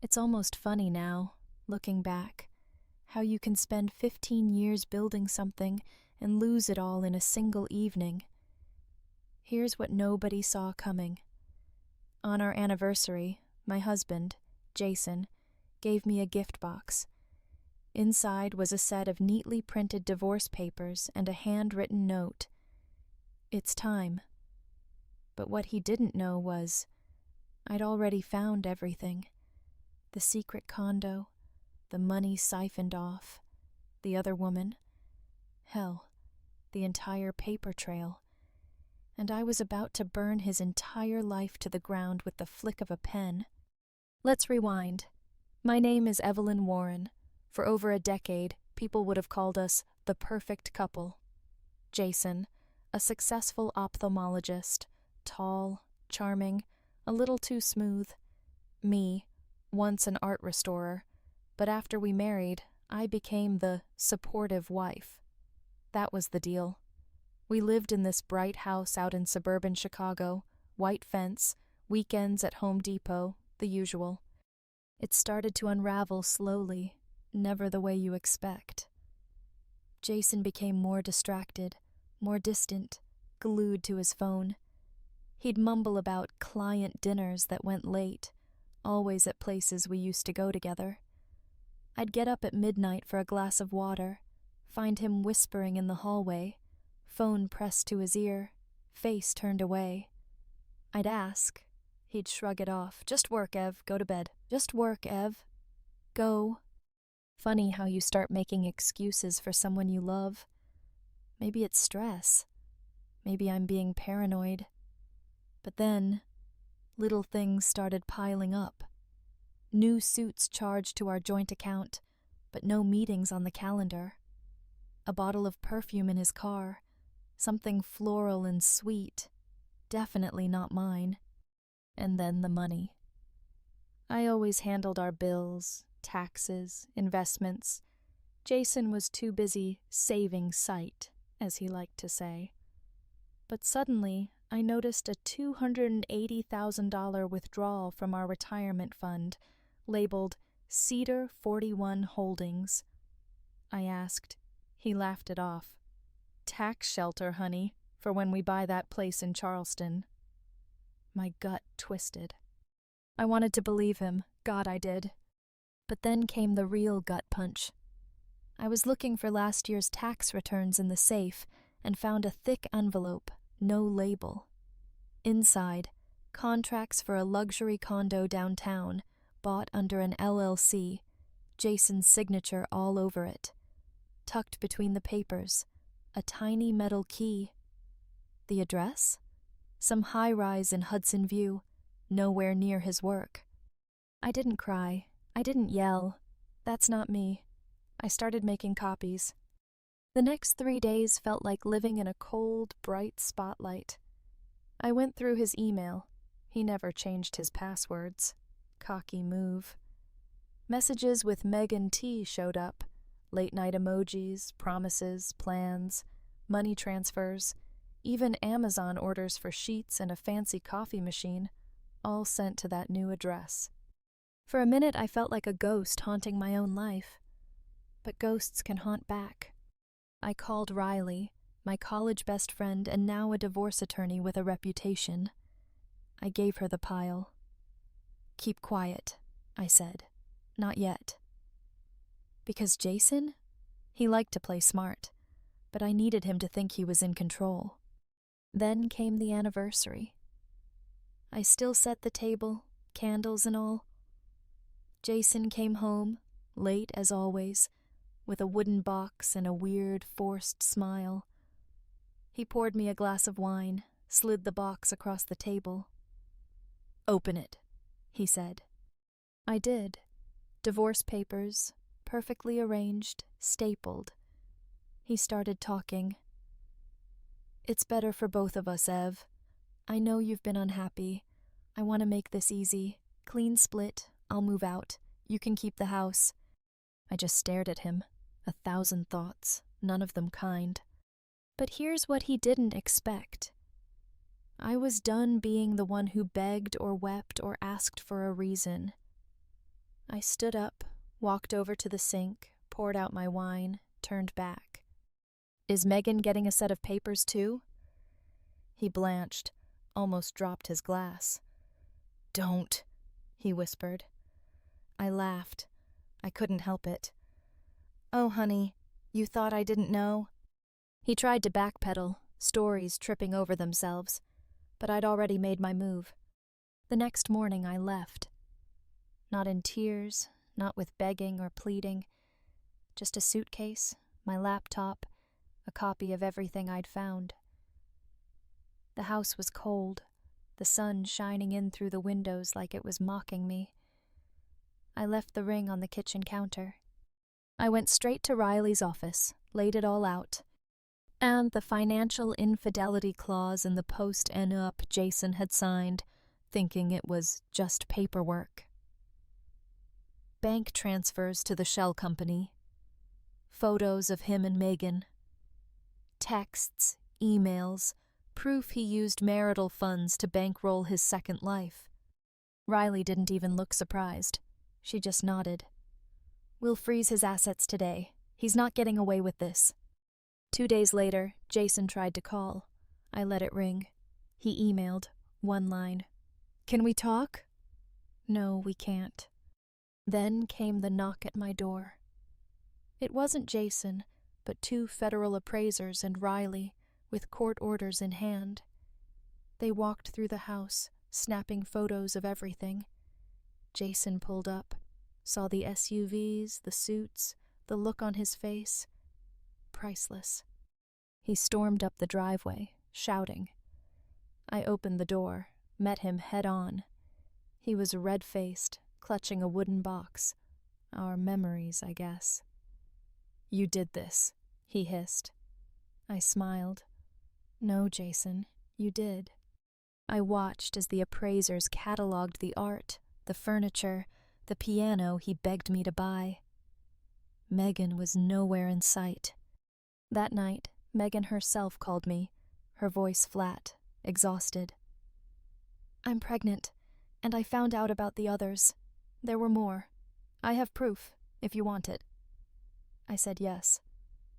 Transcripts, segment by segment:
It's almost funny now, looking back, how you can spend 15 years building something and lose it all in a single evening. Here's what nobody saw coming. On our anniversary, my husband, Jason, gave me a gift box. Inside was a set of neatly printed divorce papers and a handwritten note. It's time. But what he didn't know was, I'd already found everything. The secret condo, the money siphoned off, the other woman, hell, the entire paper trail. And I was about to burn his entire life to the ground with the flick of a pen. Let's rewind. My name is Evelyn Warren. For over a decade, people would have called us the perfect couple. Jason, a successful ophthalmologist, tall, charming, a little too smooth. Me, once an art restorer, but after we married, I became the supportive wife. That was the deal. We lived in this bright house out in suburban Chicago, white fence, weekends at Home Depot, the usual. It started to unravel slowly, never the way you expect. Jason became more distracted, more distant, glued to his phone. He'd mumble about client dinners that went late, always at places we used to go together. I'd get up at midnight for a glass of water, find him whispering in the hallway, phone pressed to his ear, face turned away. I'd ask. He'd shrug it off. Just work, Ev. Go to bed. Just work, Ev. Go. Funny how you start making excuses for someone you love. Maybe it's stress. Maybe I'm being paranoid. But then, little things started piling up. New suits charged to our joint account, but no meetings on the calendar. A bottle of perfume in his car, something floral and sweet, definitely not mine. And then the money. I always handled our bills, taxes, investments. Jason was too busy saving sight, as he liked to say. But suddenly, I noticed a $280,000 withdrawal from our retirement fund, labeled Cedar 41 Holdings. I asked. He laughed it off. Tax shelter, honey, for when we buy that place in Charleston. My gut twisted. I wanted to believe him, God I did. But then came the real gut punch. I was looking for last year's tax returns in the safe and found a thick envelope, no label. Inside, contracts for a luxury condo downtown, bought under an LLC, Jason's signature all over it. Tucked between the papers, a tiny metal key. The address? Some high-rise in Hudson View, nowhere near his work. I didn't cry. I didn't yell. That's not me. I started making copies. The next 3 days felt like living in a cold, bright spotlight. I went through his email. He never changed his passwords. Cocky move. Messages with Megan T showed up. Late-night emojis, promises, plans, money transfers, even Amazon orders for sheets and a fancy coffee machine, all sent to that new address. For a minute I felt like a ghost haunting my own life. But ghosts can haunt back. I called Riley, my college best friend and now a divorce attorney with a reputation. I gave her the pile. Keep quiet, I said. Not yet. Because Jason? He liked to play smart, but I needed him to think he was in control. Then came the anniversary. I still set the table, candles and all. Jason came home, late as always, with a wooden box and a weird, forced smile. He poured me a glass of wine, slid the box across the table. Open it, he said. I did. Divorce papers, perfectly arranged, stapled. He started talking. It's better for both of us, Ev. I know you've been unhappy. I want to make this easy. Clean split. I'll move out. You can keep the house. I just stared at him. 1,000 thoughts, none of them kind. But here's what he didn't expect. I was done being the one who begged or wept or asked for a reason. I stood up, walked over to the sink, poured out my wine, turned back. Is Megan getting a set of papers too? He blanched, almost dropped his glass. Don't, he whispered. I laughed. I couldn't help it. Oh, honey, you thought I didn't know? He tried to backpedal, stories tripping over themselves, but I'd already made my move. The next morning I left. Not in tears, not with begging or pleading, just a suitcase, my laptop, a copy of everything I'd found. The house was cold, the sun shining in through the windows like it was mocking me. I left the ring on the kitchen counter. I went straight to Riley's office, laid it all out, and the financial infidelity clause in the post-nup Jason had signed, thinking it was just paperwork. Bank transfers to the shell company, photos of him and Megan, texts, emails, proof he used marital funds to bankroll his second life. Riley didn't even look surprised. She just nodded. We'll freeze his assets today. He's not getting away with this. 2 days later, Jason tried to call. I let it ring. He emailed, one line. Can we talk? No, we can't. Then came the knock at my door. It wasn't Jason, but 2 federal appraisers and Riley, with court orders in hand. They walked through the house, snapping photos of everything. Jason pulled up, saw the SUVs, the suits, the look on his face. Priceless. He stormed up the driveway, shouting. I opened the door, met him head on. He was red-faced, clutching a wooden box. Our memories, I guess. You did this, he hissed. I smiled. No, Jason, you did. I watched as the appraisers cataloged the art, the furniture, the piano he begged me to buy. Megan was nowhere in sight. That night, Megan herself called me, her voice flat, exhausted. I'm pregnant, and I found out about the others. There were more. I have proof, if you want it. I said yes.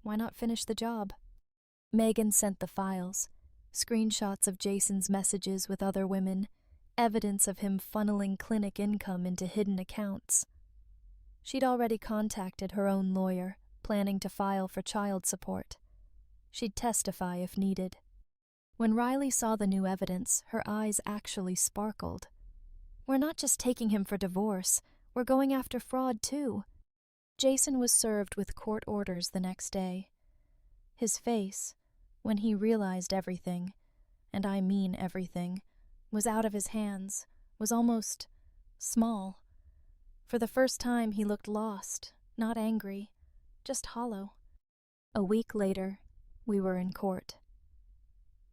Why not finish the job? Megan sent the files, screenshots of Jason's messages with other women, evidence of him funneling clinic income into hidden accounts. She'd already contacted her own lawyer, planning to file for child support. She'd testify if needed. When Riley saw the new evidence, her eyes actually sparkled. We're not just taking him for divorce, we're going after fraud too. Jason was served with court orders the next day. His face, when he realized everything, and I mean everything, was out of his hands, was almost small. For the first time he looked lost, not angry, just hollow. A week later, we were in court.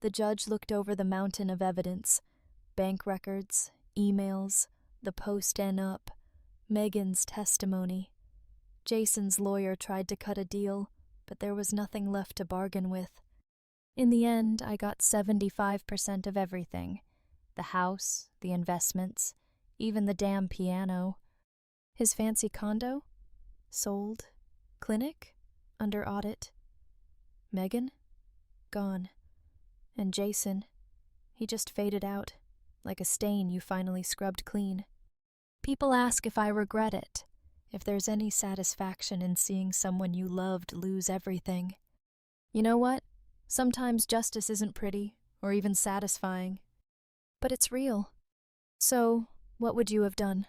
The judge looked over the mountain of evidence, bank records, emails, the post-nup, Megan's testimony. Jason's lawyer tried to cut a deal, but there was nothing left to bargain with. In the end, I got 75% of everything. The house, the investments, even the damn piano. His fancy condo? Sold. Clinic? Under audit. Megan? Gone. And Jason, he just faded out, like a stain you finally scrubbed clean. People ask if I regret it, if there's any satisfaction in seeing someone you loved lose everything. You know what? Sometimes justice isn't pretty, or even satisfying. But it's real. So, what would you have done?